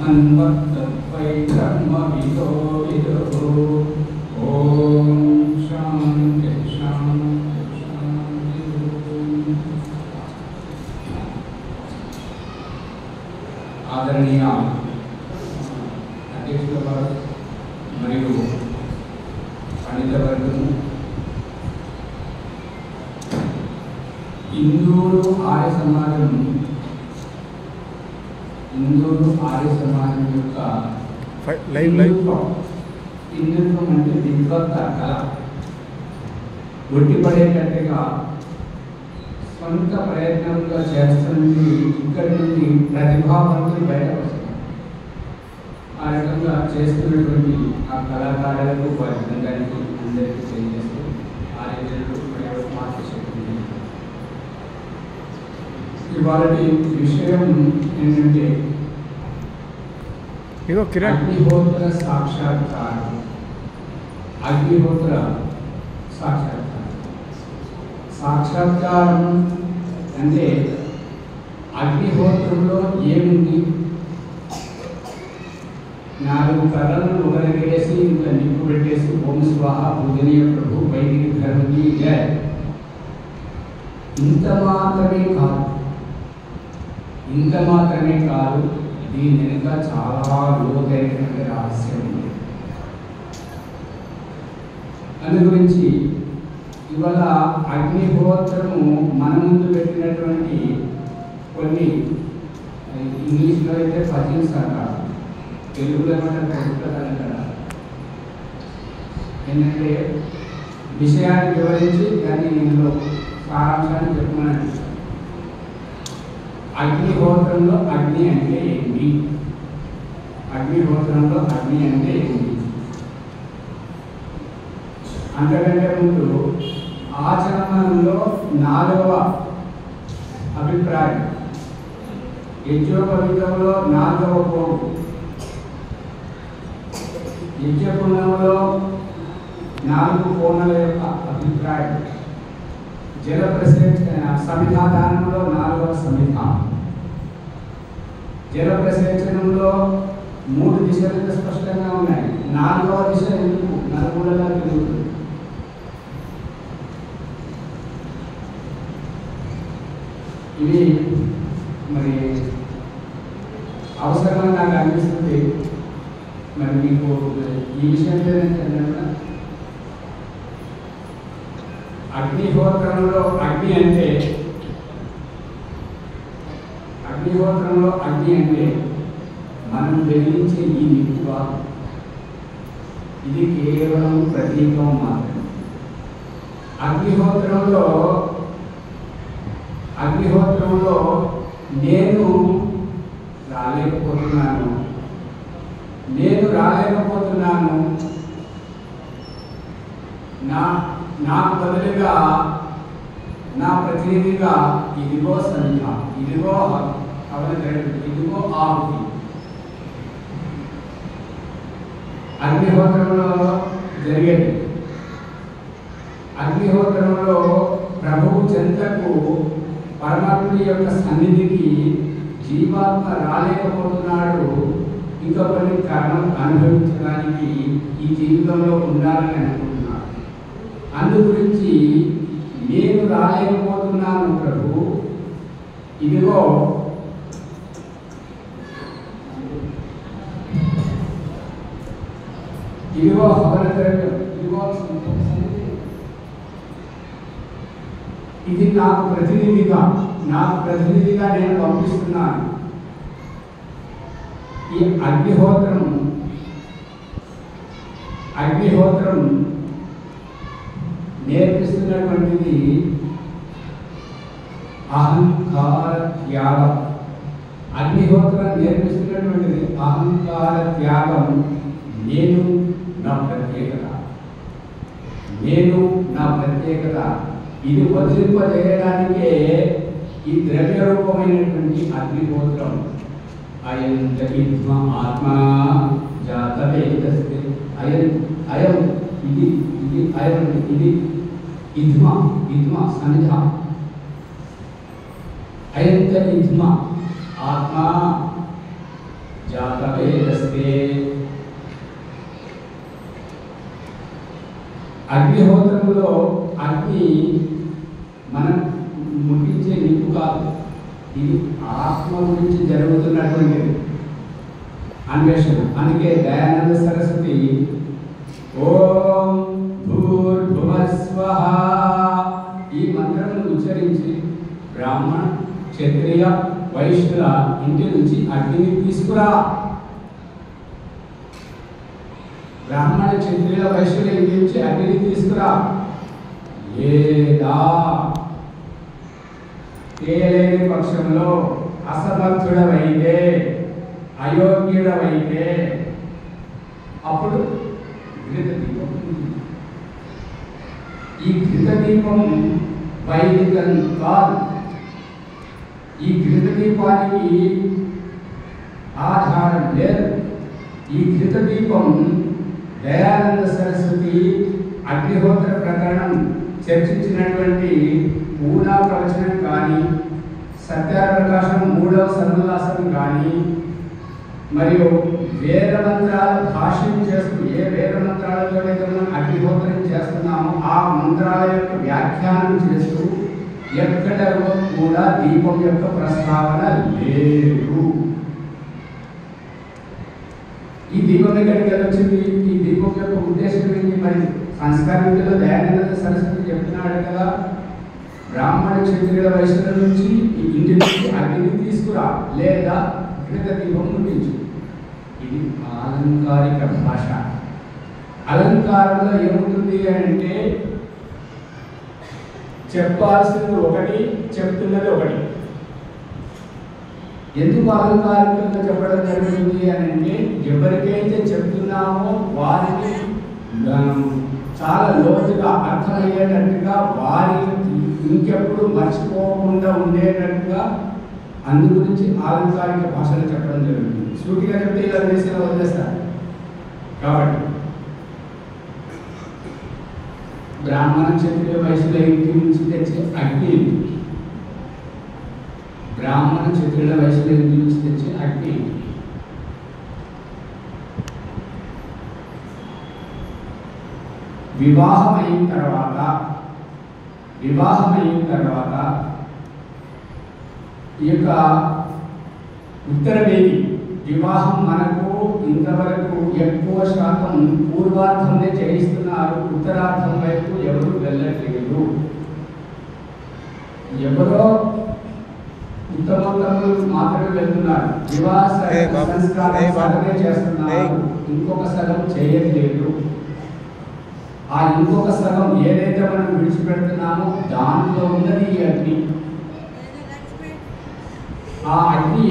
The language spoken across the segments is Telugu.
अन्वत्तत्वै ब्रह्मविदो विदुः। ॐ शान्ति शान्ति शान्ति। आदरणीय अध्यक्षుల వారు మరియు పండితవర్గము, ఇందూరు ఆర్య సమాజం యొక్క హిందుత్వం అంటే విద్వత్త కళ ఒట్టిపడేటట్టుగా సొంత ప్రయత్నంగా చేస్తుంది. ఇక్కడి నుండి ప్రతిభావంతులు బయటకు వస్తారు. ఆ రకంగా చేస్తున్నటువంటి ఆ కళాకారులకు వారి బృందానికి అందరికీ తెలియజేస్తూ ఆరోగ్యాలు మార్చేస్తుంది. ఇవాళ విషయం ఏంటంటే అగ్నిహోత్ర సాక్షాత్కారం. అగ్నిహోత్ర సాక్షాత్కారం అంటే అగ్నిహోత్రంలో ఏముంది? 4 కర్రలను ఒకరికేసి ఇంకా నిప్పు పెట్టేసి ఓం స్వాహ పూజనీయ ప్రభు వైదిక ధర్మకి జయ, ఇంత మాత్రమే కాదు, దీని వెనుక చాలా లోతైనటువంటి రహస్యం ఉంది. అందు గురించి ఇవాళ అగ్నిహోత్రము మన ముందు పెట్టినటువంటి కొన్ని ఇంగ్లీష్లో అయితే పజిల్స్ అంటారు, తెలుగులో అంటారు. ఏంటంటే విషయాన్ని వివరించి దాన్ని ఇందులో సారాంశాన్ని చెప్పమని. అగ్నిహోత్రంలో అగ్ని అంటే ఏంటి? అగ్నిహోత్రంలో అగ్ని అంటే ఏంటి? అంతకంటే ముందు ఆచరణలో 4వ అభిప్రాయం, యజ్ఞోపవీతంలో 4వ కోడు, యజ్ఞపుణ్యంలో 4 కోణాల యొక్క అభిప్రాయం, సమిధాదానంలో 4వ సమిధ, జల ప్రసేచనంలో 3 దిశలు స్పష్టంగా ఉన్నాయి. 4వ దిశ ఎందుకు నలుమూలలా తిరుగుతుంది? ఇది మరి అవసరమని నాకు అనిపిస్తుంది. మరి మీకు ఈ విషయం ఏంటంటే అగ్నిహోత్రంలో అగ్ని అంటే మనం వెలిగించే ఈ నిప్పు ఇది కేవలం ప్రతీకం మాత్రమే. అగ్నిహోత్రంలో నేను రాలేకపోతున్నాను, నాకు బదులుగా నా ప్రతినిధిగా ఇదిగో సంధ్య, ఇదిగో ఇదిగో ఆహుతి. అగ్నిహోత్రంలో జరిగేది. అగ్నిహోత్రంలో ప్రభువు చెంతకు పరమాత్ముడి యొక్క సన్నిధికి జీవాత్మ రాలేకపోతున్నాడు. ఇంకా కొన్ని కారణం అనుభవించడానికి ఈ జీవితంలో ఉండాలని అనుకుంటున్నాడు. అందు గురించి నేను రాలేకపోతున్నాను ప్రభు, ఇదిగో హవన ద్రవ్యం, ఇది నాకు ప్రతినిధిగా నేను పంపిస్తున్నాను. ఈ అగ్నిహోత్రం నేర్పిస్తున్నటువంటిది అహంకార త్యాగం. అగ్నిహోత్రం నేర్పిస్తున్నటువంటిది అహంకార త్యాగం. నేను నా ప్రత్యేకత ఇది వదిలింపజేయడానికే ఈ ద్రవ్య రూపమైనటువంటి అగ్నిహోత్రం. అయంత విద్మ ఆత్మా జాతవేదస్తి. అయం ఇది అయం ఇది ఇద్మ సమిధ. అయంత ఇద్మ ఆత్మా జాతవేదస్తే. అగ్నిహోత్రంలో అగ్ని మనం ముట్టించే నిప్పు కాదు, ఇది ఆత్మ గురించి జరుగుతున్నటువంటి అన్వేషణ. అందుకే దయానంద సరస్వతి ఓం భూర్భువస్వః ఈ మంత్రం ఉచ్చరించి బ్రాహ్మణ క్షత్రియ వైశ్యుల ఇంటి నుంచి అగ్నిని తీసుకురా. బ్రాహ్మణ క్షత్రియ వైశ్యుల ఇంటి నుంచి అగ్నిని తీసుకురా. లేదా తేలేని పక్షంలో అసమర్థుడవైతే అయోగ్యుడవైతే అప్పుడు ఘృత దీపం. ఈ ఘృత దీపం వైదికం కాదు. ఈ ఘృత దీపానికి ఆధారం లేదు. ఈ ఘృత దీపం దయానంద సరస్వతి అగ్నిహోత్ర ప్రకరణం చర్చించినటువంటి పూనా ప్రవచనం కానీ, సత్యాప్రకాశం 3వ సన్నులాసం కానీ, మరియు వేద మంత్రాల భాష్యం చేస్తూ ఏ వేద మంత్రాలతో అయితే మనం అగ్నిహోత్రం చేస్తున్నామో ఆ మంత్రాల యొక్క వ్యాఖ్యానం చేస్తూ ఎక్కడ కూడా దీపం యొక్క ప్రస్తావన లేదు. ఈ దీపం ఎక్కడికి వచ్చింది? ఈ దీపం యొక్క ఉద్దేశం ఏంటి? మరి సంస్కార విద్యలో దయానంద సరస్వతి చెప్తున్నాడు కదా, బ్రాహ్మణ క్షత్రియుల వైశ్యుల నుంచి ఈ ఇంటి నుంచి అగ్నిని తీసుకురా, లేదా ఘృత దీపం ముట్టించు. ఇది అలంకారిక భాష. అలంకారంలో ఏముంటుంది అంటే చెప్పాల్సింది ఒకటి, చెప్తున్నది ఒకటి. ఎందుకు అలంకారికంగా చెప్పడం జరుగుతుంది అని అంటే ఎవరికైతే చెప్తున్నామో వారికి చాలా లోతుగా అర్థమయ్యేటట్టుగా, వారి ఇంకెప్పుడు మర్చిపోకుండా ఉండేటట్టుగా అందు గురించి అలంకారిక భాషలో చెప్పడం జరుగుతుంది. సూటిగా చెప్తే ఇలా దేశంలో వదిలేస్తారు. కాబట్టి బ్రాహ్మణ క్షత్రియ వైశ్యుల ఇంటి నుంచి తెచ్చే అగ్ని, బ్రాహ్మణ క్షత్రియుల వైశ్యుల ఇంటి నుంచి తెచ్చే అగ్ని వివాహమైన తర్వాత ఈ యొక్క ఉత్తరవేది వివాహం మనకు ఇంతవరకు ఎక్కువ శాతం పూర్వార్థంలో చేయిస్తున్నారు. ఉత్తరార్థం వైపు ఎవరు వెళ్ళట్లేదు. ఎవరో ఉత్తమోత్తములు మాత్రమే వెళ్తున్నారు. వివాహ సంస్కారం సగమే చేస్తున్నారు, ఇంకొక సగం చేయట్లేదు. ఆ ఇంకొక సగం ఏదైతే మనం విడిచిపెడుతున్నామో దాంట్లో ఉన్నది ఈ అగ్ని. ఆ అగ్ని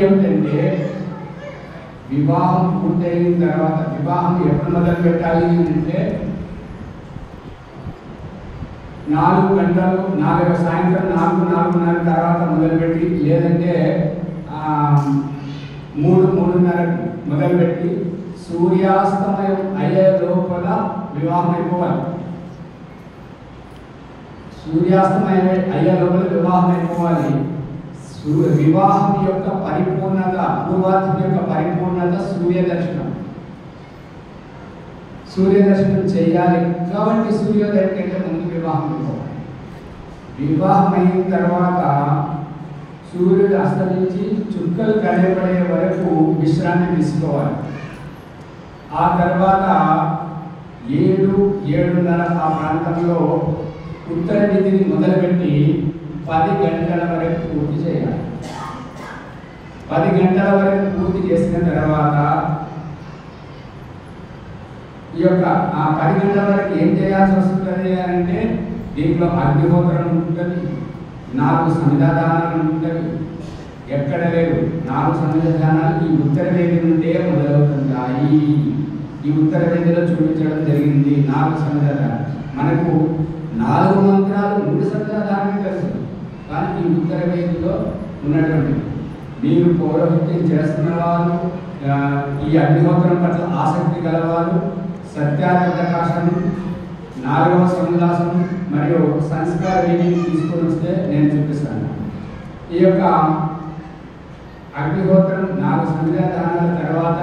ఏమిటంటే, వివాహం పూర్తయిన తర్వాత, వివాహం ఎప్పుడు మొదలు పెట్టాలి అంటే 4 గంటలు, సాయంత్రం 4-4:30 తర్వాత మొదలుపెట్టి, లేదంటే 3-3:30 మొదలుపెట్టి సూర్యాస్తమయం అయ్యే లోపల వివాహం అయిపోవాలి. సూర్యాస్తమయం అయ్యే లోపల వివాహం అయిపోవాలి. వివాహం యొక్క పరిపూర్ణత, పూర్వార్థం యొక్క పరిపూర్ణత సూర్యదర్శనం చేయాలి. కాబట్టి సూర్యోదయం కంటే ముందు వివాహం అయిపోవాలి. వివాహం అయిన తర్వాత సూర్యుడు అస్తమించి చుక్కలు కనబడే వరకు విశ్రాంతి తీసుకోవాలి. ఆ తర్వాత 7-7:30 ఆ ప్రాంతంలో ఉత్తర వీధిని మొదలుపెట్టి 10 గంటల వరకు పూర్తి చేయాలి. 10 గంటల వరకు పూర్తి చేసిన తర్వాత ఈ యొక్క ఆ 10 గంటల వరకు ఏం చేయాల్సి వస్తుంది అంటే, దీంట్లో అగ్నిహోత్రం ఉంటుంది, 4 సమిధానాలు ఉంటుంది. ఎక్కడ లేదు 4 సమిధానాలు ఈ ఉత్తర వేది నుండే మొదలవుతుంటాయి. ఈ ఉత్తర వేదిలో చూపించడం జరిగింది 4 సమిధానాలు. మనకు 4 మంత్రాలు 3 సమిధానాలు తెలుసు, కానీ ఈ ఉత్తర వేదిలో ఉన్నటువంటి మీరు పౌరోహిత్యం చేస్తున్న వారు, ఈ అగ్నిహోత్రం పట్ల ఆసక్తి గలవారు, సత్యాప్రకాశం 4వ సన్నులాసం మరియు సంస్కార విధిని తీసుకొని వస్తే నేను ఈ యొక్క అగ్నిహోత్రం 4 సంధ్యాదానాల తర్వాత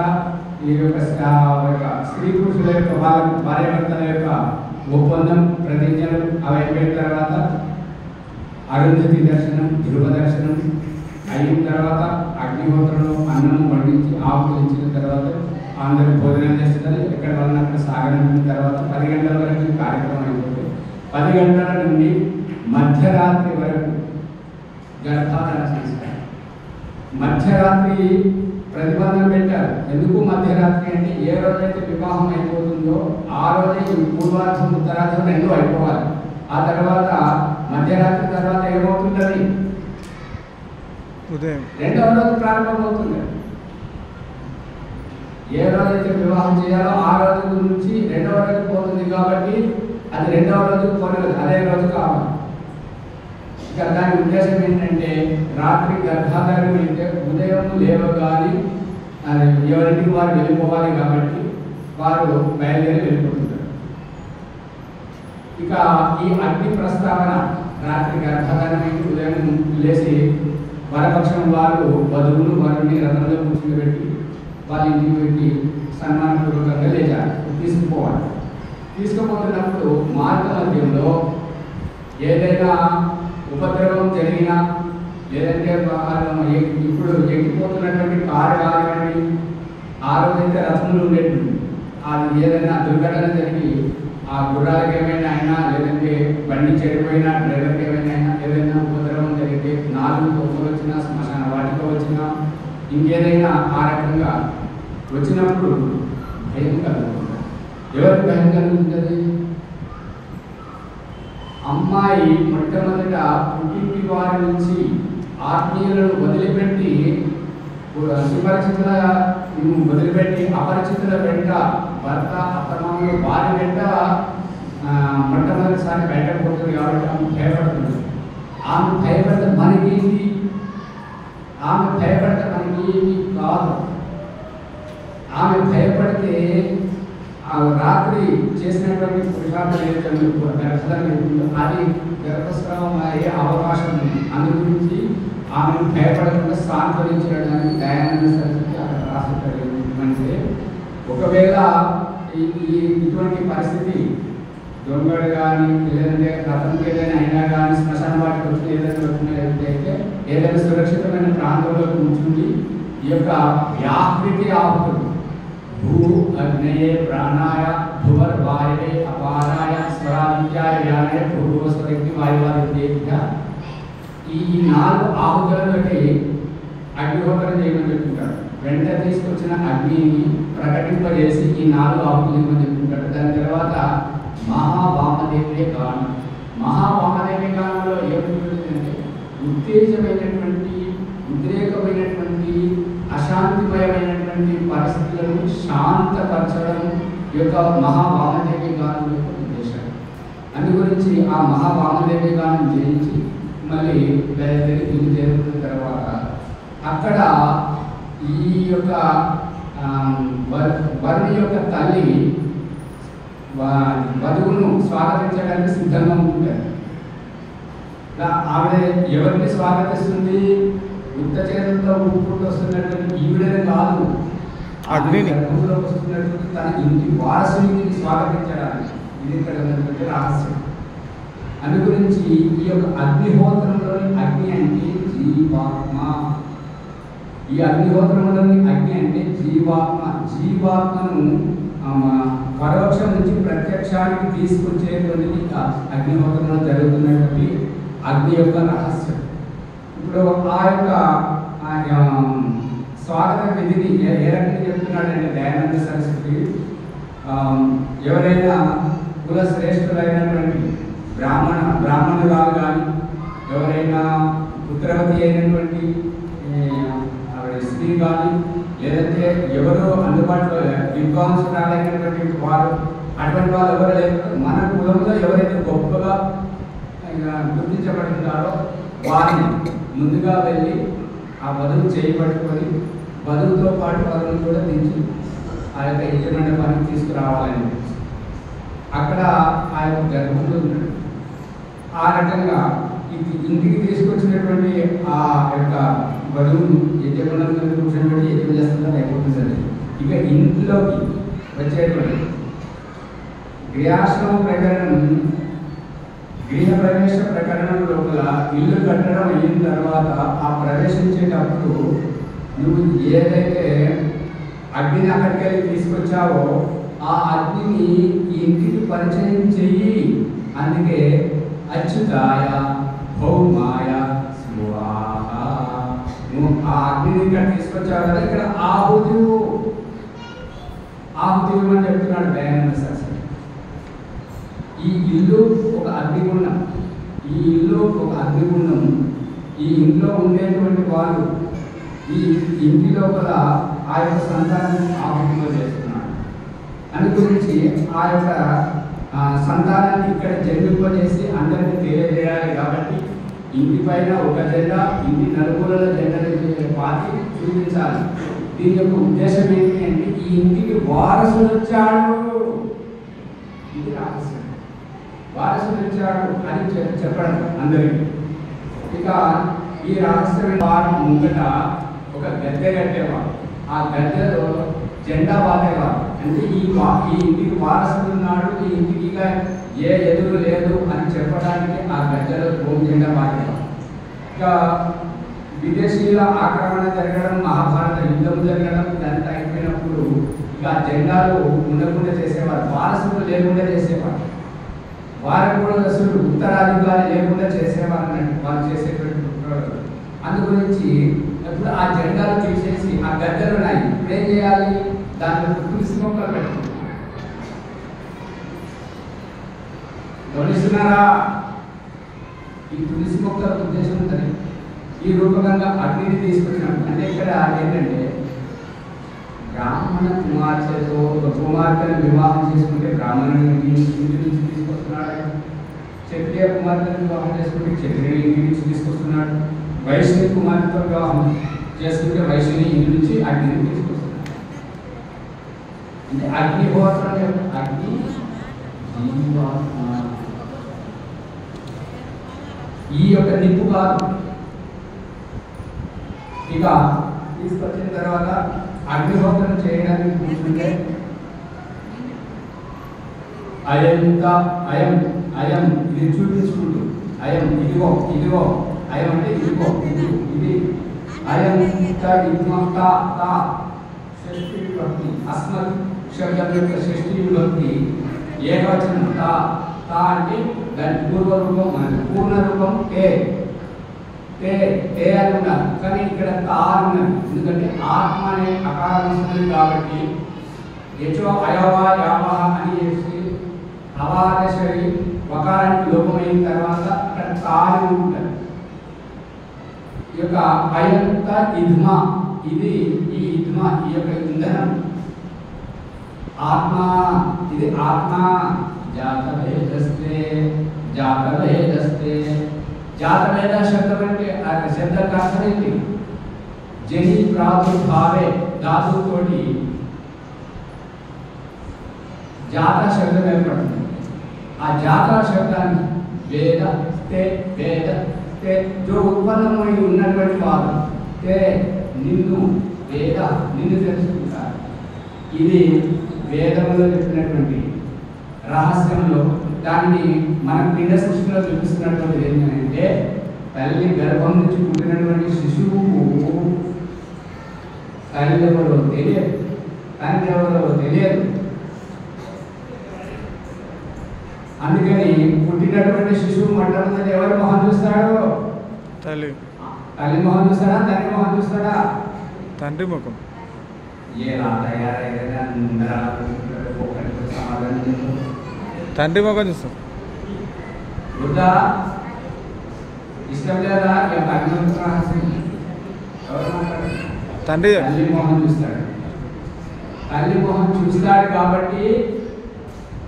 ఈ యొక్క స్త్రీ పురుషుల యొక్క వాళ్ళ భార్యాభర్తల యొక్క ఒప్పందం ప్రతిజ్ఞలు అవి అయిపోయిన తర్వాత అరుంధతి దర్శనం ధ్రువ దర్శనం అయిన తర్వాత అగ్నిహోత్రంలో అన్నం వండించి ఆకులు ఇచ్చిన తర్వాత అందరూ భోజనం చేస్తారు. ఎక్కడ వాళ్ళని అక్కడ సాగనంపిన తర్వాత 10 గంటల వరకు కార్యక్రమం అయిపోతుంది. 10 గంటల నుండి మధ్యరాత్రి వరకు గర్భాధారణ చేస్తారు. మధ్యరాత్రి ప్రతిబంధం పెట్టారు. ఎందుకు మధ్యరాత్రి అంటే ఏ రోజైతే వివాహం అయిపోతుందో ఆ రోజే పూర్వార్థం ఉత్తరార్థం రెండూ అయిపోవాలి. ఆ తర్వాత మధ్యరాత్రి తర్వాత ఏమవుతుందని ఉదయం రెండవ రోజు ప్రారంభమవుతుంది. ఏ రోజైతే వివాహం చేయాలో ఆ రోజు నుంచి రెండవ రోజు పోతుంది కాబట్టి అది రెండవ రోజు పోలేదు, అదే రోజు కావాలి. ఇక దాని ఉద్దేశం ఏంటంటే రాత్రి గర్భాధారం అయితే ఉదయం లేవగానే అది ఎవరింటికి వారు వెళ్ళిపోవాలి కాబట్టి వారు బయలుదేరి వెళ్ళిపోతుంటారు. ఇక ఈ అగ్ని ప్రస్తావన రాత్రి గర్భాధారం అయితే ఉదయం లేచి వరపక్షం వారు వధువులు వారిని రథంలో కూర్చోబెట్టి వాళ్ళ ఇంటికి పెట్టి సన్మానపూర్వకంగా లేచారు తీసుకుపోవాలి. తీసుకుపోతున్నప్పుడు మార్గ మధ్యంలో ఏదైనా ఉపద్రవం జరిగినా లేదంటే ఇప్పుడు ఎక్కిపోతున్నటువంటి కారు కానివ్వండి, ఆ రోజైతే రథములు ఉండేటువంటి అది ఏదైనా దుర్ఘటన జరిగి ఆ గుర్రాలకు ఏమైనా అయినా లేదంటే బండి చెడిపోయినా డ్రైవర్కి ఏమైనా అయినా ఏదైనా ఉపద్రవం జరిగితే 4 తొమ్మిది వచ్చినా శ్మశాన వాటిక వచ్చినా ఇంకేదైనా ఆ రకంగా వచ్చినప్పుడు భయం కలుగుతుంది. ఎవరికి భయం కలుగుతుంది? అమ్మాయి మొట్టమొదట పుట్టింటి వారి నుంచి ఆత్మీయులను వదిలిపెట్టి సుపరిచితుల వదిలిపెట్టి అపరిచితుల వెంట భర్త అత్తమామలు వారి వెంట మొట్టమొదటిసారి బయటకు పోతుంది కాబట్టి ఆమె భయపడుతుంది. ఆమె భయపడితే మనకేంటి? ఆమె భయపడితే మనకేమి కాదు. ఆమె భయపడితే ఆ రాత్రి చేసినటువంటి పురుషార్థం ఏదైతే గర్భధారణ అది గర్భస్రావం అయ్యే అవకాశం ఉంది. అందు గురించి ఆమెను భయపడకుండా సాంత్వనించడానికి దయానంద సరస్వతి అక్కడ రాసిస్తారు. అంటే ఒకవేళ ఇటువంటి పరిస్థితి దొంగడు కానీ లేదంటే రథంకి ఏదైనా అయినా కానీ శ్మశాన వాటికి వచ్చిన ఏదైనా వచ్చినట్లయితే ఏదైనా సురక్షితమైన ప్రాంతంలో కూర్చుండి ఈ యొక్క వ్యాపృతి ఆపుతుంది. భూ అగ్నయే ప్రాణాయ భువర్వాయే అపారాయ స్వరాదిత్యాయ వ్యానయ భూభువస్వరక్తి వాయువాదిత్యేభ్య ఈ 4 ఆహుతులతోటి అగ్నిహోత్రం చేయమని చెప్తుంటాడు. వెంట తీసుకొచ్చిన అగ్నిని ప్రకటింపజేసి ఈ 4 ఆహుతులు చేయమని చెప్తుంటాడు. దాని తర్వాత మహావామదేవే గానం. మహావామదేవే గానంలో ఏముంటుందంటే ఉత్తేజమైనటువంటి ఉద్రేకమైనటువంటి అశాంతిమయమైనటువంటి పరిస్థితులను శాంతపరచడం యొక్క మహావామదేవి గానం యొక్క ఉద్దేశం. అందు గురించి ఆ మహావామదేవి గానం చేయించి మళ్ళీ బయలుదేరి ఇల్లు చేరుకున్న తర్వాత అక్కడ ఈ యొక్క వరుని యొక్క తల్లి వధువును స్వాగతించడానికి సిద్ధంగా ఉంటారు. ఆవిడ ఎవరిని స్వాగతిస్తుంది? ఉత్త చేతులతో ఊపుకుంటూ వస్తున్నటువంటి ఈవిడనే కాదు, అగ్నిని వస్తున్నటువంటి తన ఇంటి వారసుని స్వాగతించడానికి. ఇది ఇక్కడ ఉన్నటువంటి రహస్యం. అందు గురించి ఈ యొక్క అగ్నిహోత్రంలోని అగ్ని అంటే జీవాత్మ. ఈ అగ్నిహోత్రంలోని అగ్ని అంటే జీవాత్మ. జీవాత్మను పరోక్షం నుంచి ప్రత్యక్షానికి తీసుకొచ్చేటువంటిది అగ్నిహోత్రంలో జరుగుతున్నటువంటి అగ్ని యొక్క రహస్యం. ఇప్పుడు ఆ యొక్క స్వాగత విధిని ఏ రకంగా చెప్తున్నాడంటే దయానంద సరస్వతి ఎవరైనా కుల శ్రేష్ఠులైనటువంటి బ్రాహ్మణురాలు కానీ ఎవరైనా పుత్రవతి అయినటువంటి ఆవిడ స్త్రీ కానీ లేదంటే ఎవరో అందుబాటులో విద్వాంసురాలైనటువంటి వారు అటువంటి వాళ్ళు ఎవరు లేకపోతే మన కులంలో ఎవరైతే గొప్పగా గుర్తించబడుతున్నారో వారిని ముందుగా వెళ్ళి ఆ వధువు చేయబట్టుకొని వధువుతో పాటు వధువును కూడా దించి ఆ యొక్క ఇంటి మండపానికి తీసుకురావాలని అక్కడ ఆ యొక్క గర్భంలో ఉన్నాడు. ఆ రకంగా ఇంటికి తీసుకొచ్చినటువంటి ఆ యొక్క బరువును యజ్ఞగుణం కూర్చోబెట్టి యజ్ఞం చేస్తుందని అయిపోతుంది. ఇక ఇంట్లోకి వచ్చేటువంటి గృహాశ్రమ ప్రకరణం, గృహ ప్రవేశ ప్రకరణం లోపల ఇల్లు కట్టడం అయిన తర్వాత ఆ ప్రవేశించేటప్పుడు నువ్వు ఏదైతే అగ్నిని అక్కడికి వెళ్ళి తీసుకొచ్చావో ఆ అగ్నిని ఈ ఇంటికి పరిచయం చెయ్యి. అందుకే అచ్యుతాయ భౌమాయ స్వాహ. నువ్వు ఆ అగ్నిని ఇక్కడ తీసుకొచ్చావు కదా, ఇక్కడ ఆహుతి అని చెప్తున్నాడు దయానంద సరస్వతి. ఈ ఇల్లు ఒక అగ్నిగుండం, ఈ ఇల్లు ఒక అగ్నిగుండం. ఈ ఇంట్లో ఉండేటువంటి వాళ్ళు ఈ ఇంటి లోపల ఆ యొక్క సంతానాన్ని ఆహుతిలో చేస్తున్నాడు. దాని గురించి ఆ యొక్క సంతానాన్ని ఇక్కడ జన్మింపజేసి అందరికీ తెలియజేయాలి. కాబట్టి ఇంటి పైన ఒక జెండా, ఇంటి నలుగురుల జెండాని పాతి చూపించాలి. దీని యొక్క ఉద్దేశం ఏంటి అంటే ఈ ఇంటికి వారసుడు వచ్చాడు, ఇది రహస్యం. వారసుడు వచ్చాడు అని చెప్పడం అందరికీ. ఇక ఈ రహస్యమైన వారి ముంగట ఒక గద్దె కట్టేవాడు, ఆ గద్దెలో జెండా పాతేవాడు. అంటే ఈ ఇంటికి వారసుడు ఉన్నాడు, ఈ ఇంటికి ఏ ఎదురు లేదు అని చెప్పడానికి ఆ గద్దెలో భూమి జెండా పాతేవాడు. ఇక విదేశీయుల ఆక్రమణ జరగడం, మహాభారత యుద్ధం జరగడం ఇదంతా అయిపోయినప్పుడు ఇక ఆ జెండాలు ఉండకుండా చేసేవారు, వారసులు లేకుండా చేసేవారు. వారికి కూడా అసలు ఉత్తరాధికారి లేకుండా చేసేవారు అన్నట్టు వాళ్ళు చేసేటువంటి. అందు గురించి ఇప్పుడు ఆ జెండాలు తీసేసి ఆ గద్దెలు ఉన్నాయి, ఇప్పుడు ఏం చేయాలి? దాంట్లో తులసి మొక్కలు పెట్టాలి. గమనిస్తున్నారా? ఈ తులసి మొక్కల ఉద్దేశం ఉంటుంది. ఈ రూపకంగా అగ్నిని తీసుకొచ్చినప్పుడు అంటే ఇక్కడ ఏంటంటే బ్రాహ్మణ కుమార్తెతో ఒక కుమార్తెను వివాహం చేసుకుంటే బ్రాహ్మణుని ఇంటి నుంచి తీసుకొస్తున్నాడు. క్షత్రియ కుమార్తెను వివాహం చేసుకుంటే క్షత్రియుని ఇంటి నుంచి తీసుకొస్తున్నాడు. వైశ్యుని కుమార్తెతో వివాహం చేసుకుంటే వైశ్యుని ఇంటి నుంచి అగ్నిని తీసుకొస్తున్నాడు. అంటే అగ్నిహోత్రం అగ్ని ఈ యొక్క నిప్పు కాదు. ఇక తీసుకొచ్చిన తర్వాత అగ్నిహోత్రం చేయడానికి కూర్చుంటే అయం ఇది చూపించుకుంటూ అయం ఇదిగో అయం అంటే ఇదిగో ఇది అయం షష్ఠీ విభక్తి అస్మత్ శబ్దం యొక్క షష్ఠీ విభక్తి ఏకవచనం తా అంటే దాని పూర్వరూపం మనకి పూర్ణ రూపం తే అని ఉన్నారు, కానీ ఇక్కడ తా ఉన్నది. ఎందుకంటే ఆత్మ అనే అకారం వస్తుంది కాబట్టి యచో అయవా యావహ అని చేసి అవాదశరి వకారానికి లోపమైన తర్వాత అక్కడ తాని ఉంటుంది. ఈ యొక్క అయంత ఇద్మ ఇది ఈ ఇద్మ ఈ యొక్క ఇంధనం ఆత్మ, ఇది ఆత్మ. జాతవేద శబ్దం అంటే శబ్ద కాస్తండి జని ప్రాదుర్భావే ధాతుతోటి జాత శబ్దం ఏర్పడుతుంది. ఆ జాత శబ్దాన్ని వేద జో ఉత్పన్నమై ఉన్నటువంటి వారు నిన్ను తెలుసుకుంటారు. ఇది వేదంలో చెప్పినటువంటి రహస్యంలో దాన్ని మన పిండ సృష్టిలో చూపిస్తున్నటువంటిది ఏంటంటే తల్లి గర్భం నుంచి పుట్టినటువంటి శిశువుకు తల్లి ఎవరో తెలియదు, తండ్రి ఎవరో తెలియదు. అందుకని పుట్టినటువంటి శిశువు మొట్టమొదటి ఎవరు మొహం చూస్తాడు? తల్లి మొహం చూస్తాడా, తండ్రి మొహం చూస్తాడా? తండ్రి ముఖం. తండ్రి మొఖం చూస్తాం. ఇష్టం లేదా? తండ్రి తల్లి మొహం చూస్తాడు. తల్లి మొహం చూస్తాడు కాబట్టి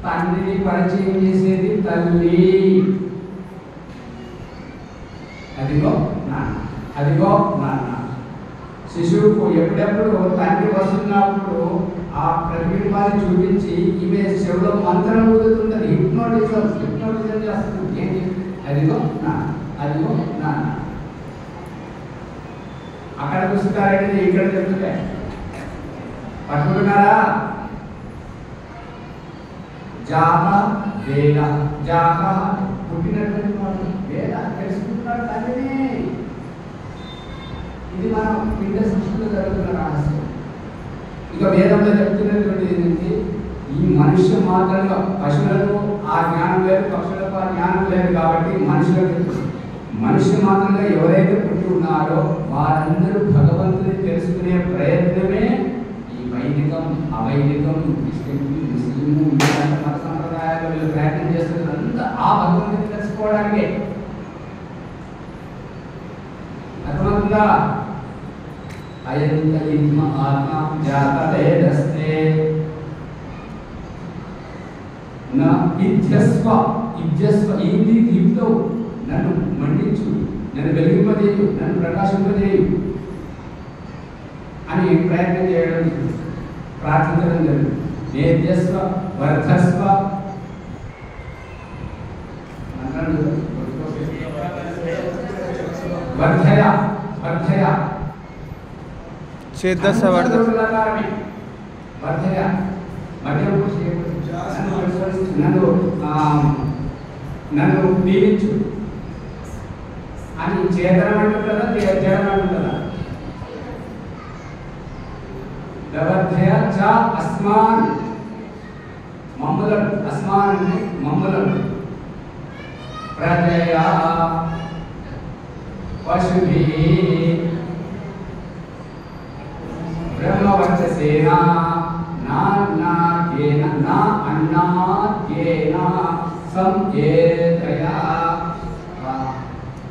తండ్రిని పరిచయం చేసేది తల్లి. అదిగో నాన్న. శిశువుకు ఎప్పుడెప్పుడు తండ్రి వస్తున్నప్పుడు ఆ ప్రతిబింబాన్ని చూపించి ఈమె చెవులో మంత్రం ఊదుతుంటుంది, హిప్నోటిజం చేస్తుంది. ఏంటి? అదిగో నాన్న. అక్కడ పుస్తకాలు ఇక్కడ చెప్తుంటే పట్టుకుంటున్నారా? జాత వేద, జాత పుట్టినటువంటి వాడు వేద తెలుసుకుంటున్నాడు తండ్రిని. ఇది మనం పిండ సృష్టిలో జరుగుతున్న రహస్యం. ఇక వేదంలో చెప్తున్నటువంటి ఏంటంటే ఈ మనుష్య మాత్రంలో పశువులకు ఆ జ్ఞానం లేదు, పక్షులకు ఆ జ్ఞానం లేదు. కాబట్టి మనుష్య మాత్రంగా ఎవరైతే పుట్టి ఉన్నారో వారందరూ భగవంతుని తెలుసుకునే ప్రయత్నమే ఈ వైదికం, అవైదికం, క్రిస్టియన్, ముస్లిము ఇలాంటి మత సంప్రదాయాలు వీళ్ళు ప్రయత్నం చేస్తున్నంతా ఆ భగవంతుని తెలుసుకోవడానికే. అర్థమవుతుందా? అయంత ఆత్మ జాతవేదస్తే నా ఇజ్జస్వ ఇజ్జస్వ ఏంది దీప్తో నన్ను మండించు, నన్ను వెలిగింపజేయు, నన్ను ప్రకాశింపజేయు అని ప్రయత్నం చేయడం, ప్రార్థించడం జరిగింది. నేత్యస్వ వర్ధస్వ వర్ధయ వర్ధయ చేదస్స వర్ధ వర్ధయ నన్ను దీవించు అని చేతనం అంటుందా, జడం అంటుందా? దవర్ధయ చ అస్మాన్ మమ్ములను, అస్మాన్ అంటే మమ్ములను, ప్రజయ పశుభి బ్రహ్మవర్చసేన నాకేన నా అన్నాకేన సంయేతయ.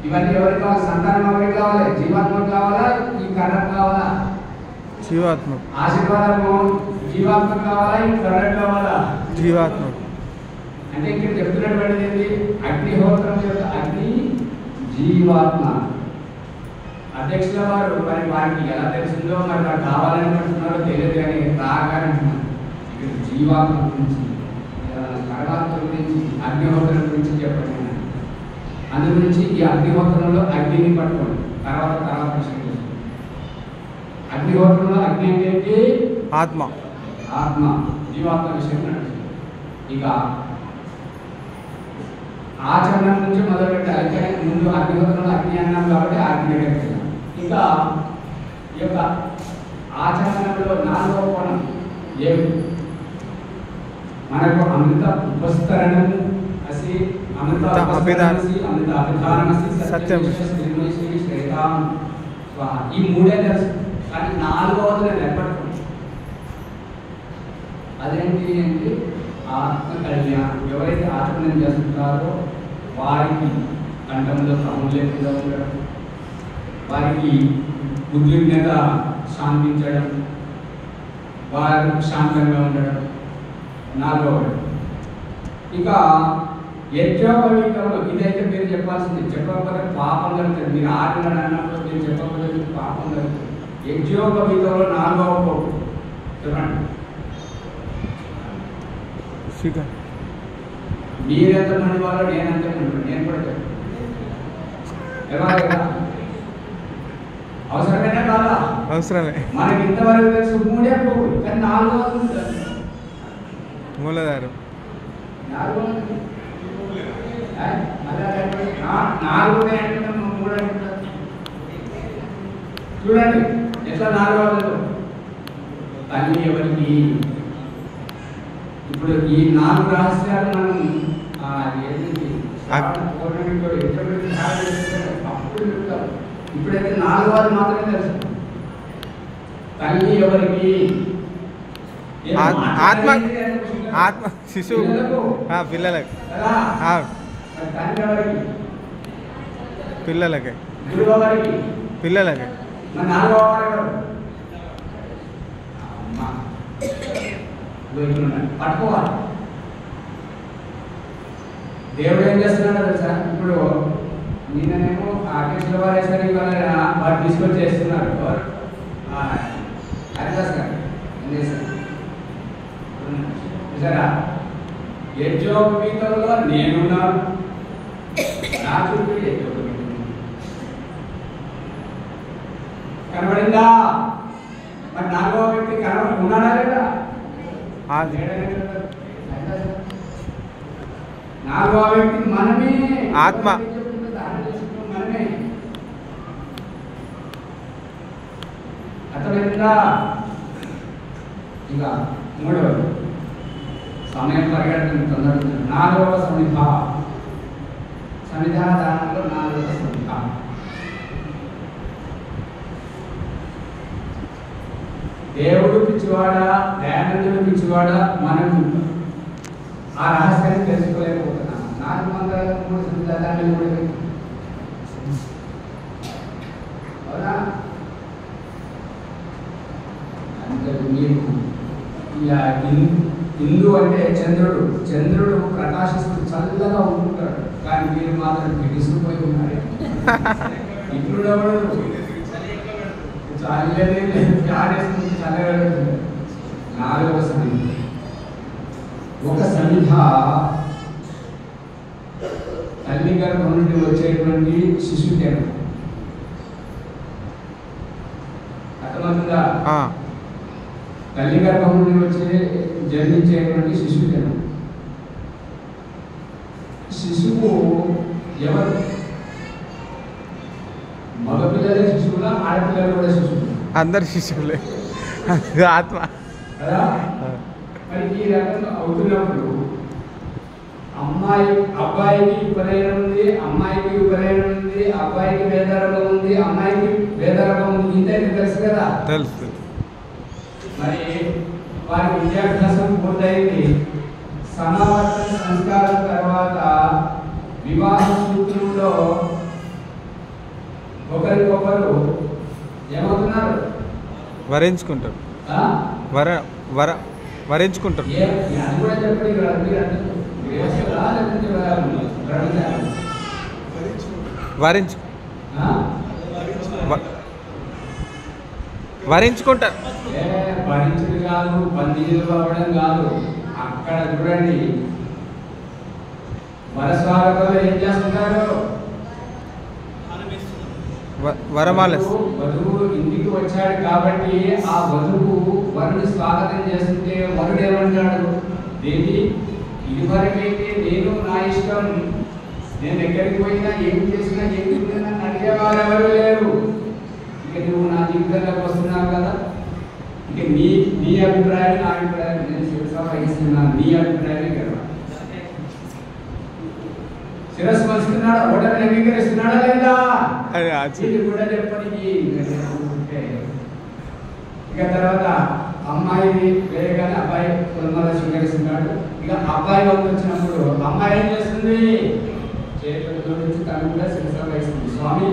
ఇవన్నీ ఎవరికి కావాలి? సంతానం ఎవరికి కావాలి? జీవాత్మకు కావాలా? ఈ కర్రకు కావాలా? జీవాత్మ. ఆశీర్వాదము జీవాత్మకు కావాలా? ఈ కర్రకు కావాలా? జీవాత్మ. అంటే ఇక్కడ చెప్తున్నటువంటిది ఏంటి? అగ్నిహోత్రం యొక్క అగ్ని జీవాత్మ. అధ్యక్షుల వారు మరి వారికి ఎలా తెలిసిందో, మరి వారు కావాలని అంటున్నారో తెలియదు కానీ రాగానే అంటున్నారు. ఇక్కడ జీవాత్మ గురించి, పరమాత్మ గురించి, అగ్నిహోత్రం గురించి చెప్పండి. అందు గురించి ఈ అగ్నిహోత్రంలో అగ్నిని పట్టుకోండి. తర్వాత విషయం చేస్తాం. అగ్నిహోత్రంలో అగ్ని అంటే ఏంటి? ఆత్మ. ఆత్మ జీవాత్మ విషయం నడుస్తుంది. ఇక ఆచరణ నుంచి మొదలు పెట్టాలి. కానీ ముందు అగ్నిహోత్రంలో అగ్ని అన్నాం కాబట్టి అగ్ని దగ్గరికి. ఇంకా ఈ యొక్క ఆచరణలో 4వ కోణం ఏమి? మనకు అమృత ఉపస్తరణము అసి, అమృత అభిధానసి, అమృత అభిధానసి, సత్యం శ్రేతాం స్వాహ. ఈ 3 తెలుసు, కానీ 4వది ఏర్పడుతుంది. అదేంటి అంటే ఆత్మ కళ్యాణం. ఎవరైతే ఆచరణ చేస్తుంటారో వారికి కంఠంలో క్రమం లేకుండా ఉండడం, వారికి ఉద్విగ్నత శాంతించడం, వారు శాంతంగా ఉండడం 4వది. ఇక యజ్ఞోపవీతంలో ఇదైతే మీరు చెప్పాల్సింది. చెప్పకపోతే పాపం కలుగుతుంది. మీరు ఆటలు అన్నప్పుడు మీరు చెప్పకపోతే మీకు పాపం కలుగుతుంది. యజ్ఞోపవీతంలో 4వ కోపు చెప్పండి. మీరెంతమంది వాళ్ళు నేనంతమంది, నేను కూడా చెప్పాను. అవసరమేనా కాదా? అవసరమే. మనకి ఇంతవరకు తెలుసు 3 పోగులు, కానీ 4వది మూలధారం. 4 చూడండి ఎట్లా 4వది తల్లి ఎవరికి. ఇప్పుడు ఈ 4 రహస్యాలు మనం ఇప్పుడైతే 4వది మాత్రమే తెలుసు. తల్లి ఎవరికి? ఆత్మ. ఆత్మ శిశువు పిల్లలకి. తండ్రి ఎవరికి? పిల్లలకి. గురువు ఎవరికి? పిల్లలకి. మరి 4వ పట్టుకోవాలి. దేవుడు ఏం చేస్తున్నాడో తెలుసా? ఇప్పుడు నిన్ననేమో అధ్యక్షుల వారు వేసారు, ఇవాళ వారు తీసుకొచ్చి చేస్తున్నారు. హరిదాస్ గారు ఏం చేశారు చూసారా? యజ్ఞోపవీతంలో నేనున్నాను, నా చుట్టూ యజ్ఞోపవీతం. కనబడిందా? మరి నాలుగవ వ్యక్తి ఉన్నాడా లేదా? నాలుగవ వ్యక్తి మనమే, ఆత్మ. మనమే. అర్థమైందా? ఇక మూడవది సమయం పరిగెడుతుంది తొందరగా. నాలుగవ సమిధ, సమిధా దానంలో నాలుగవ సమిధ. దేవుడు పిచ్చివాడా, దయానందుడు పిచ్చివాడా, మనం ఆ రహస్యాన్ని తెలుసుకోలేకపోతున్నాం. 403 సమిధాన్ని కూడా అవునా? అంటే మీకు హిందూ అంటే చంద్రుడు, చంద్రుడు ప్రకాశిస్తూ చల్లగా ఉంటుంటాడు, కానీ మీరు మాత్రం బిగుసుకుపోయి ఉన్నారు. ఇప్పుడు చాలేస్తుంది, చల్లగా ఉంటుంది. నాలుగవ సమిధ. ఒక సమిధ తల్లి గర్భం నుండి వచ్చేటువంటి శిశు జనం. అర్థమవుతుందా? తల్లి గర్భం నుండి వచ్చే జన్మించేటువంటి శిశు జనం. శిశువు ఎవరు? మగపిల్లలే శిశువులా, ఆడపిల్లలు కూడా శిశువులు? అందరు శిశువులే. ఆత్మ కదా. మరి ఈ రకంగా అవుతున్నప్పుడు అబ్బాయికి ఉపనయనం ఉంది, అమ్మాయికి ఉపనయనం ఉంది, అబ్బాయికి వేదరకం ఉంది, అమ్మాయికి వేదరకం ఉంది. ఇంతైతే తెలుసు కదా? తెలుసు. మరి వారి విద్యాభ్యాసం పూర్తయింది. సమావర్తన సంస్కారం తర్వాత వివాహ సూత్రంలో ఒకరికొకరు ఏమవుతున్నారు? వరించుకుంటారు. వరించుకుంటారు. అది కూడా చెప్పండి. వరించుకుంటారు. భరించుడు కాదు, బందీలు అవ్వడం కాదు. అక్కడ చూడండి, వరస్వాగతంలో ఏం చేస్తుంటారు? వధువు ఇంటికి వచ్చాడు కాబట్టి ఆ వధువు వరుని స్వాగతం చేస్తుంటే వరుడు ఏమంటాడు? దేవి, ఇదివరకైతే నేను నా ఇష్టం, నేను ఎక్కడికి పోయినా ఏం చేసినా ఏం తిన్నా అడిగేవారు ఎవరు లేరు. ఇక నువ్వు నా జీవితంలోకి వస్తున్నావు కదా, ఇక నీ అభిప్రాయం నా అభిప్రాయం నేను శిరసా వహిస్తున్నాను. నీ అభిప్రాయమే కదా. శిరస్సు వహిస్తున్నాడా? ఓటమిని అంగీకరిస్తున్నాడా లేదా? ఇది కూడా చెప్పడానికి. ఇక తర్వాత అమ్మాయిని వేయగానే అబ్బాయి కులంలో స్వీకరిస్తున్నాడు. ఇక అబ్బాయి వంతు వచ్చినప్పుడు అమ్మాయి ఏం చేస్తుంది? చేతులు జోడించి తను కూడా శిరసా వహిస్తుంది. స్వామి,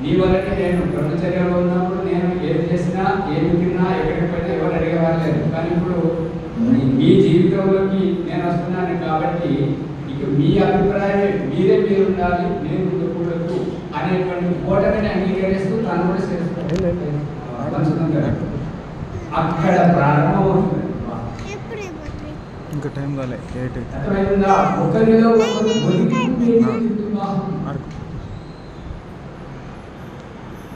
నీ వల్లనే నేను బ్రహ్మచర్యంలో ఉన్నప్పుడు నేను ఏది చేసినా, ఏమి తిన్నా, ఎక్కడికి పోయినా ఎవరు అడిగేవారు లేదు. కానీ ఇప్పుడు మీ జీవితంలోకి నేను వస్తున్నాను కాబట్టి ఇక మీ అభిప్రాయమే, మీరే మీరు ఉండాలి, నేను ఉండకూడదు అనేటువంటి ఓటమిని అంగీకరిస్తూ తను కూడా చేస్తుంది. అక్కడ ప్రారంభమవుతుంది. ఇంకా టైం కాలే. అర్థమైందా? ఒకరిలో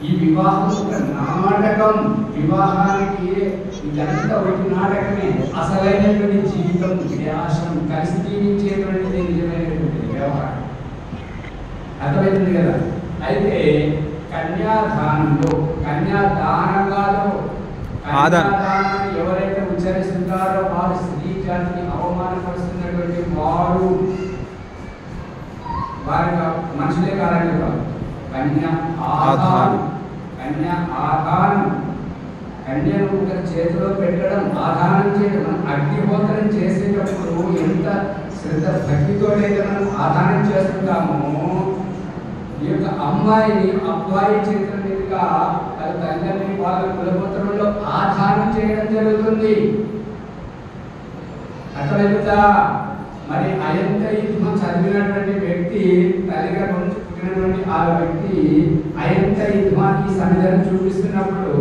ఈ వివాహం ఒక నాటకం. వివాహానికి ఇదంతా ఒక నాటకమే. అసలైనటువంటి జీవితం, ధ్యాసం, కలిసి జీవించేటువంటిది నిజమైనటువంటి వ్యవహారం. అర్థమైంది కదా? అయితే కన్యాదానంలో, కన్యాదానంగాలో కన్యాదానాన్ని ఎవరైతే ఉచ్చరిస్తున్నారో వారు స్త్రీ జాతిని అవమానపరుస్తున్నటువంటి వారు, వారి మనుషులే కారణం కాదు. కన్యా ఆధారం, కన్యా ఆధారం, కన్యను ఒకరి చేతిలో పెట్టడం, ఆధారం చేయడం. అగ్నిహోత్రం చేసేటప్పుడు ఎంత శ్రద్ధ భక్తితో అయితే మనం ఆధారం చేస్తుంటామో, ఈ యొక్క అమ్మాయిని అబ్బాయి చేతుల మీదుగా వాళ్ళ తల్లిని వాళ్ళ కులగోత్రంలో ఆధారం చేయడం జరుగుతుంది. అర్థమవుతుందా? మరి అయంత యుద్ధం చదివినటువంటి వ్యక్తి, తల్లిగా పుట్టినటువంటి ఆ వ్యక్తి అయంత యుద్ధానికి సమిధను చూపిస్తున్నప్పుడు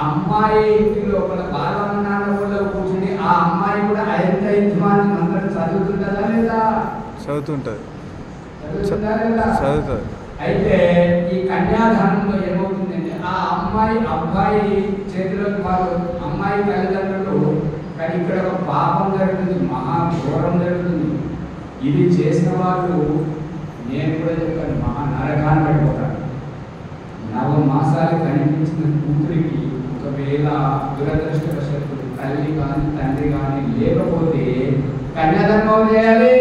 అమ్మాయి ఇంటి లోపల బాలమ్మ నాన్న కూడా కూర్చుని ఆ అమ్మాయి కూడా అయంత యుద్ధాన్ని మంత్రం చదువుతుందా లేదా? చదువుతుంటది. అయితే ఈ కన్యాదానంలో ఏమవుతుందంటే ఆ అమ్మాయి అబ్బాయి చేతిలోకి వాళ్ళు అమ్మాయి తల్లిదండ్రులు కానీ ఇక్కడ ఒక పాపం జరుగుతుంది, మహాఘోరం జరుగుతుంది. ఇది చేసిన వాళ్ళు నేను కూడా చెప్పాను మహా నరకాన్ని పడిపోతాను. 9 మాసాలు కనిపించిన కూతురికి ఒకవేళ దురదృష్టవశాత్తు తల్లి కానీ తండ్రి కానీ లేకపోతే కన్యాదానం చేయాలి.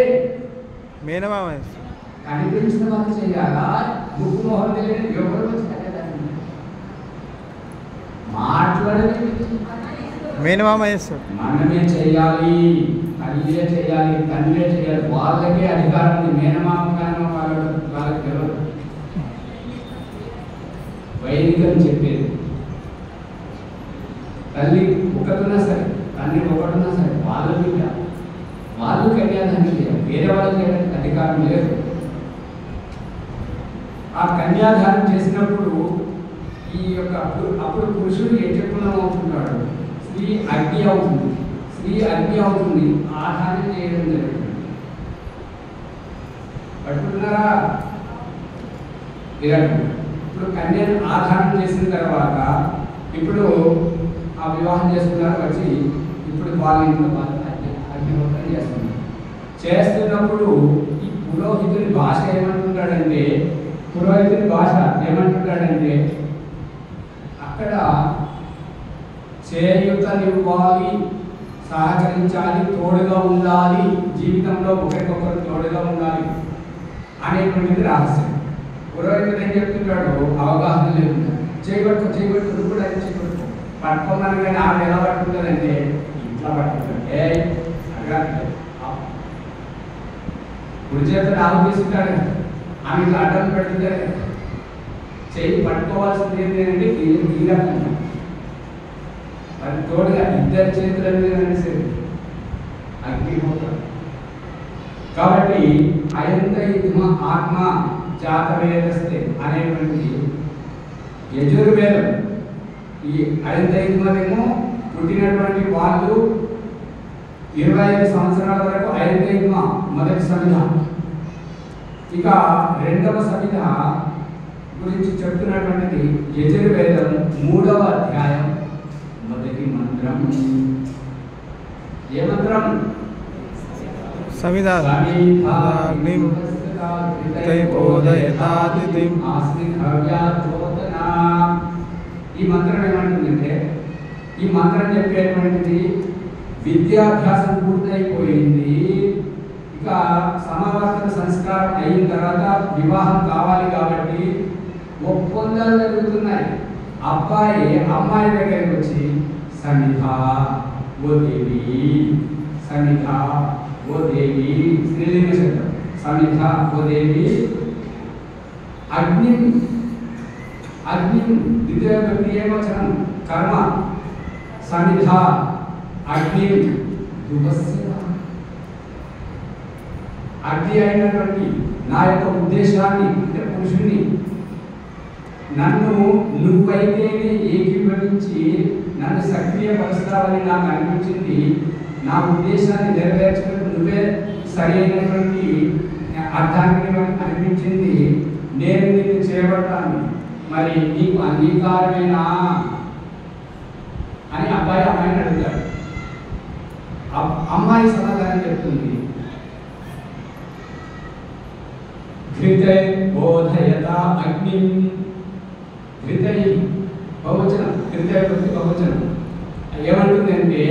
మేనమామ కనిపించిన వాళ్ళు చేయాలా? ముక్కు మొహం తెలియని ఎవరు వచ్చి కన్యాదానం మాట్లాడలేదు. మేనమామ చేస్తాడు. మనమే చేయాలి, తల్లియే చేయాలి, తండ్రే చేయాలి. వాళ్ళకే అధికారం ఉంది. మేనమామ కానీ వాళ్ళకి తెలియదు. వైదికం చెప్పేది తల్లి ఒకటున్నా సరే తండ్రి ఒకటున్నా సరే వాళ్ళు బిడ్డ వాళ్ళు కన్యాదానం చేయాలి. వేరే వాళ్ళు చేయడానికి అధికారం లేదు. ఆ కన్యాదానం చేసినప్పుడు ఈ యొక్క అప్పుడు పురుషుడు యజకులం అవుతున్నాడు, స్త్రీ అగ్ని అవుతుంది. స్త్రీ అగ్ని అవుతుంది, ఆధారం చేయడం జరుగుతుంది. పట్టుకున్నారా? ఇప్పుడు కన్యను ఆధారం చేసిన తర్వాత ఇప్పుడు ఆ వివాహం చేసుకున్నారు. వచ్చి ఇప్పుడు వాళ్ళ ఇంట్లో వాళ్ళు అగ్నిహోత్రం చేస్తున్నారు. చేస్తున్నప్పుడు ఈ పురోహితుని భాష ఏమంటున్నాడంటే అక్కడ చేయూతనివ్వాలి, సహకరించాలి, తోడుగా ఉండాలి, జీవితంలో ఒకరికొకరు తోడుగా ఉండాలి అనేటువంటిది రహస్యం. పురోహితుడు ఏం చెప్తున్నాడు? అవగాహన లేదు. చేయబట్టు నువ్వు కూడా అది చేయబట్టు పట్టుకున్నాను కానీ ఆవిడ ఎలా పట్టుకుంటుందంటే ఇట్లా పట్టుకుంటాడు. కుడి చేత ఆవు తీసుకుంటాడు, ఆమె ఇట్లా అడ్డం పెడుతుంటే చేయి పట్టుకోవాల్సింది ఏంటంటే ఈ రకంగా మరి తోడుగా ఇద్దరు చేతుల మీద నడిచేది అగ్నిహోత్రం. కాబట్టి అయంత ఆత్మ జాతవేదస్తే అనేటువంటి యజుర్వేదం. ఈ అయంతైమేమో పుట్టినటువంటి వాళ్ళు 25 సంవత్సరాల వరకు అయంతైమ మొదటి సమిధ. ఇక రెండవ సమిధ గురించి చెప్తున్నటువంటిది యజుర్వేదం 3వ అధ్యాయం మొదటి మంత్రం. ఏ మంత్రం? సమిధా ఈ మంత్రం ఏమంటుందంటే ఈ మంత్రం చెప్పేటువంటిది విద్యాభ్యాసం పూర్తయిపోయింది. ఇక సమావర్తన సంస్కారం అయిన తర్వాత వివాహం కావాలి కాబట్టి ఒప్పందాలు జరుగుతున్నాయి. అబ్బాయి అమ్మాయి దగ్గరికి వచ్చి సమిధ ఓ దేవి, సమిధ ఓ దేవి, స్త్రీలింగ శబ్దం. సమిధ ఓ దేవి అగ్ని ద్వితీయ వ్యక్తి ఏమవచనం కర్మ. సమిధ అగ్ని అగ్ని అయినటువంటి నా యొక్క ఉద్దేశాన్ని అంటే పురుషుణ్ణి నన్ను నువ్వైతేనే ఏకీభవించి నన్ను సక్రియపరుస్తావని నాకు అనిపించింది. నా ఉద్దేశాన్ని నెరవేర్చినట్టు నువ్వే సరి అయినటువంటి అర్థాన్ని అనిపించింది. నేను నిన్ను చేపడతాను, మరి నీకు అంగీకారమేనా అని అమ్మాయిని అడుగుతాడు. అమ్మాయి సమాధానం చెప్తుంది, ఘృతే బోధయత అగ్నిం. ఘృతై బహువచనం, ఘృతై ప్రతి బహువచనం. ఏమంటుందంటే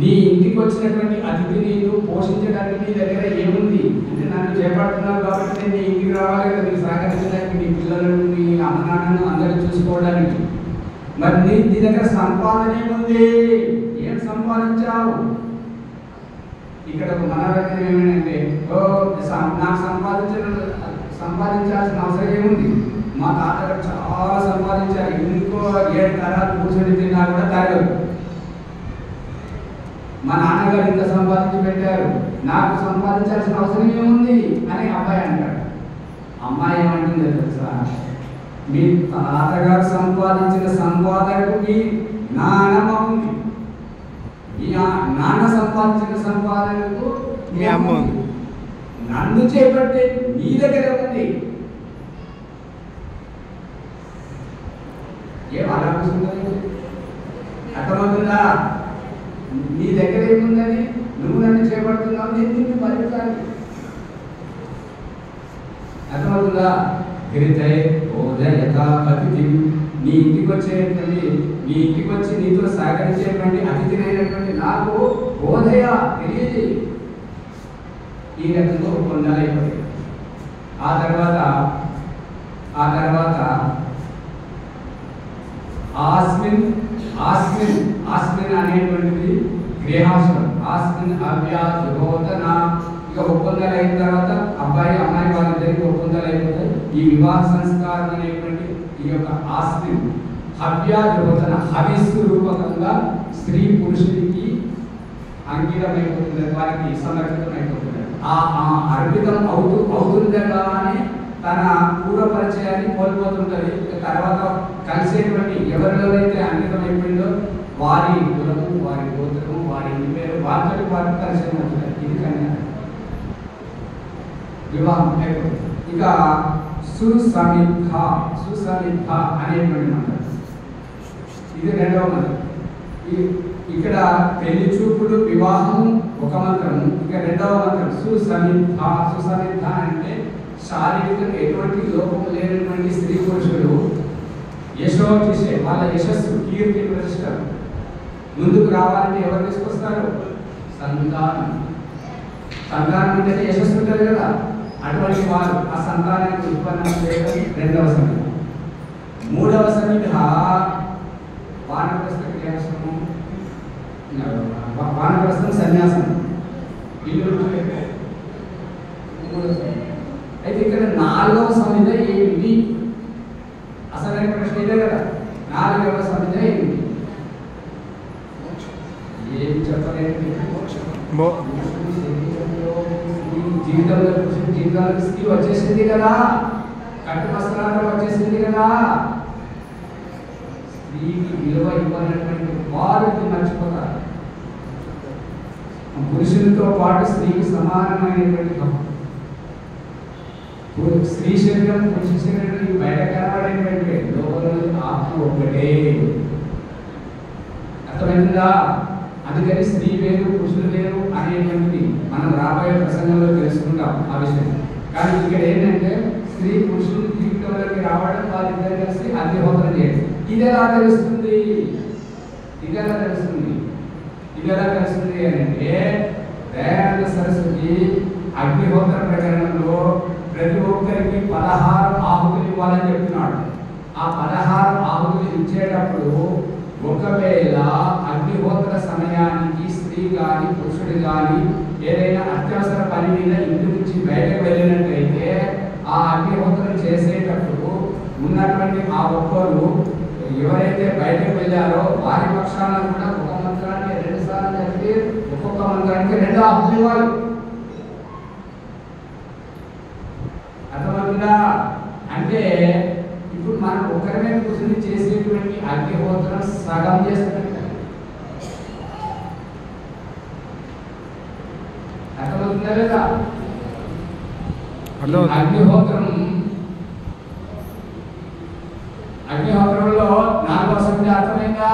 నీ ఇంటికి వచ్చినటువంటి అతిథిని నువ్వు పోషించడానికి నీ దగ్గర ఏముంది అంటే నన్ను చేపడుతున్నావు కాబట్టి నేను నీ ఇంటికి రావాలి కదా, నీకు సహకరించడానికి, నీ పిల్లలను నీ అమ్మ నాన్నను అందరినీ చూసుకోవడానికి. మరి నీ దగ్గర సంపాదన ఏముంది? ఏం సంపాదించావు? ఇక్కడ ఒక మనోరంజన ఏమైందంటే నాకు సంపాదించాల్సిన అవసరం ఏముంది? మా తాతగారు చాలా సంపాదించారు, ఇంకో 7 తరాలు కూర్చొని తిన్నా కూడా తరగదు. మా నాన్నగారు ఇంత సంపాదించి పెట్టారు, నాకు సంపాదించాల్సిన అవసరం ఏముంది అని అబ్బాయి అంటాడు. అమ్మాయి ఏమంటుందో తెలుసా? మీ తాతగారు సంపాదించిన సంపాదనకు మీ నాన్నమ్మ ఉంది, మీ నాన్న సంపాదించిన సంపాదనకు మీ అమ్మ ఉంది. నన్ను చేపట్టే నీ దగ్గర ఉంది, ఏం అలా కూర్చుంటుంది? అర్థమవుతుందా? నీ దగ్గర ఏముందని నువ్వు నన్ను చేపడుతున్నావు, నేను నిన్ను బతుకుతాను. అర్థమవుతుందా? గిరితై బోధయతా అతిథి, నీ ఇంటికి వచ్చేటువంటి, నీ ఇంటికి వచ్చి నీతో సహకరించేటువంటి అతిథినైనటువంటి నాకు బోధయ తెలియజేయి. ఈ రకంగా పొందాలైపోయింది. ఆ తర్వాత ఆస్మిన్ ఆస్మిన్ ఆస్మిన్ అనేటువంటిది గృహాశ్రం. ఆస్మిన్ అవ్యాజోతన. ఇక ఒప్పందాలు అయిన తర్వాత అబ్బాయి అమ్మాయి వాళ్ళిద్దరికి ఒప్పందాలు అయిపోతాయి. ఈ వివాహ సంస్కారం అనేటువంటి ఈ యొక్క ఆస్మిన్ హవ్యాజోతన, హవిస్సు రూపకంగా స్త్రీ పురుషుడికి అంకితమైపోతుంది, వారికి సమర్పితమైపోతుంది. ఆ అర్పితం అవుతుండగానే తన పూర్వ పరిచయాన్ని కోల్పోతుంటది. తర్వాత కలిసేటువంటి ఎవరిలోనైతే అంకితం అయిపోయిందో వారి కులము, వారి గోత్రము, వారి ఇంటి పేరు, వారితో వారికి పరిచయం అవుతుంది. ఇది కన్యా వివాహం అయిపోతుంది. ఇక సుసమిద్ధ అనేటువంటి మంత్రం, ఇది రెండవ మంత్రం. ఇక్కడ పెళ్లి చూపుడు వివాహం ఒక మంత్రం, ఇక రెండవ మంత్రం సుసమిద్ధ అంటే శారీరకంగా ఎటువంటి లోపము లేనటువంటి స్త్రీ పురుషులు యశోచిషే, వాళ్ళ యశస్సు, కీర్తి, ప్రతిష్ట ముందుకు రావాలంటే ఎవరు తీసుకొస్తారు? సంతానం. సంతానం ఉంటేనే యశస్సు ఉంటుంది కదా. అటువంటి వారు ఆ సంతానానికి ఉత్పన్నం చేయడం రెండవ సమిధ. మూడవ సమిధ వానప్రస్థ క్రియాశ్రమం, వానప్రస్థం సన్యాసం. అయితే ఇక్కడ నాలుగవ సమిధ ఏమిటి? అసలైన ప్రశ్న ఇదే కదా. నాలుగవ సమిధ ఏమిటి? ఏమి చెప్పలేదు. జీవితంలో స్థితి వచ్చేసింది కదా, కట్టు వస్త్రాలు వచ్చేసింది కదా. స్త్రీకి విలువ ఇవ్వనటువంటి వారు మర్చిపోతారు. పురుషులతో పాటు స్త్రీకి సమానమైనటువంటి హక్కు. స్త్రీ శరీరం పురుష శరీరం బయట కనబడేటువంటి లోపల ఆత్మ ఒక్కటే. అర్థమైందా? అందుకని స్త్రీ వేరు పురుషులు వేరు అనేటువంటిది మనం రాబోయే ప్రసంగంలో తెలుసుకుంటాం ఆ విషయం. కానీ ఇక్కడ ఏంటంటే స్త్రీ పురుషులు జీవితంలోకి రావడం, వాళ్ళిద్దరు కలిసి అగ్నిహోత్రం చేయడం. ఇది ఎలా తెలుస్తుంది అని అంటే దయానంద సరస్వతి అగ్నిహోత్ర ప్రకరణంలో ప్రతి ఒక్కరికి 16 ఆహుతులు ఇవ్వాలని చెప్తున్నాడు. ఆ 16 ఆహుతులు ఇచ్చేటప్పుడు ఒకవేళ అగ్నిహోత్ర సమయానికి స్త్రీ కానీ పురుషుడు కానీ ఏదైనా అత్యవసర పని మీద ఇంటి నుంచి బయటకు వెళ్ళినట్లయితే ఆ అగ్నిహోత్రం చేసేటప్పుడు ఉన్నటువంటి ఆ ఒక్కరు ఎవరైతే బయటకు వెళ్ళారో వారి పక్షాన కూడా ఒక మంత్రానికి 2 సార్లు కలిపి ఒక్కొక్క మంత్రానికి 2 ఆహుతులు ఇవ్వాలి. అర్థమవుతుందా? అంటే ఇప్పుడు మనం ఒకరిమే కూర్చొని చేసేటువంటి అగ్నిహోత్రం సగం చేస్తున్నట్టు. అర్థమవుతుందా లేదా? అగ్నిహోత్రంలో 4వ సమిధ అర్థమైందా?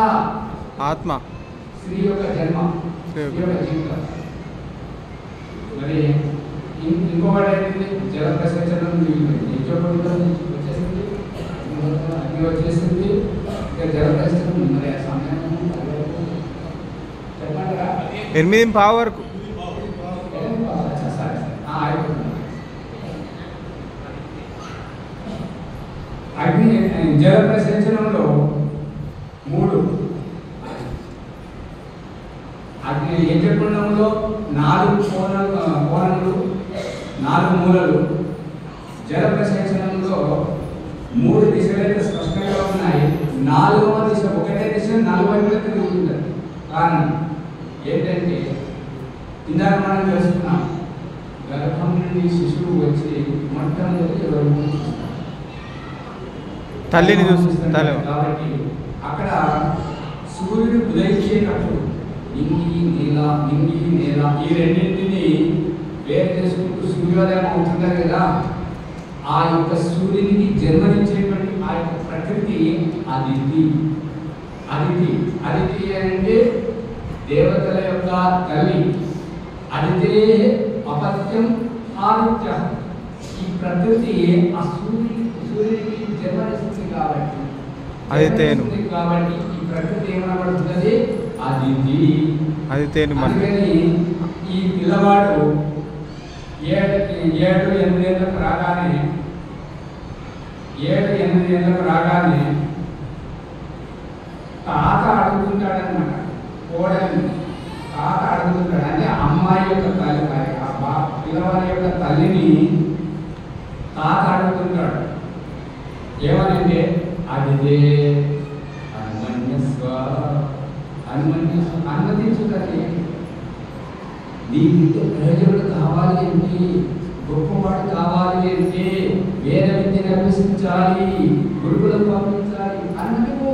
ఆత్మ, స్త్రీ యొక్క జన్మ, స్త్రీ యొక్క జీవితం. మరి ఇంకొకటి ఏంటి? జల ప్రసంచనం వచ్చేసింది, అగ్ని వచ్చేసింది. ఇక జల ప్రసంచనం మరి ఆ సమయం చెప్పంటారా? 8:15 వరకు. అగ్ని జల ప్రసంచనంలో 3 అగ్ని యజ్ఞకుండంలో 4 కోణములు 4 మూలలు. జల ప్రసంచనంలో 3 దిశలైతే స్పష్టంగా ఉన్నాయి. 4వ దిశ ఒకటే దిశ 4 వైపులా తిరుగుతుంది. కారణం ఏంటంటే ఇందాక మనం తెలుసుకున్నాం, గర్భం నుండి శిశువు వచ్చి మొట్టమొదటి ఎవరు తల్లిని చూస్తుంది. కాబట్టి అక్కడ సూర్యుడు ఉదయించేటప్పుడు నింగి నేల ఈ రెండింటిని వేరు చేసుకుంటూ సూర్యోదయం అవుతున్నారు కదా. ఆ యొక్క సూర్యునికి జన్మనిచ్చేటువంటి ఆ యొక్క ప్రకృతి అదితి. అదితి అదితి అంటే దేవతల యొక్క తల్లి. అదితే అపత్యం ఆదిత్య. ఈ ప్రకృతి ఆ సూర్యునికి జన్మనిస్తుంది కాబట్టి ఈ ప్రకృతి ఏమనబడుతుంది? అదితి. అందుకని ఈ పిల్లవాడు 7-8 ఏళ్ళకు రాగానే తాత అడుగుతుంటాడన్నమాట. కోడని తాత అడుగుతుంటాడు. అంటే అమ్మాయి యొక్క తల్లి, పిల్లవాడి యొక్క తల్లిని తాత అడుగుతుంటాడు. ఏమనంటే అదిదే అనుమతించుదని నీ బిడ్డ ప్రయోజకుడు కావాలి అంటే, గొప్పవాడు కావాలి అంటే వేద విద్యను అభ్యసించాలి, గురుకులం పంపించాలి అన్నట్టు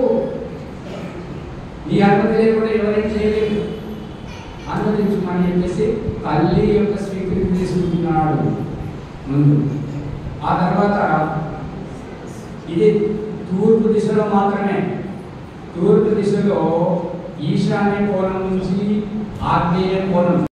నీ అనుమతి లేకుండా ఎవరైనా చేయలేదు. అనుమతించమని చెప్పేసి తల్లి యొక్క స్వీకృతి తీసుకుంటున్నాడు ముందు. ఆ తర్వాత ఇది తూర్పు దిశలో మాత్రమే. తూర్పు దిశలో ఈశాన్య కోణం నుంచి ఆగ్నేయ కోణం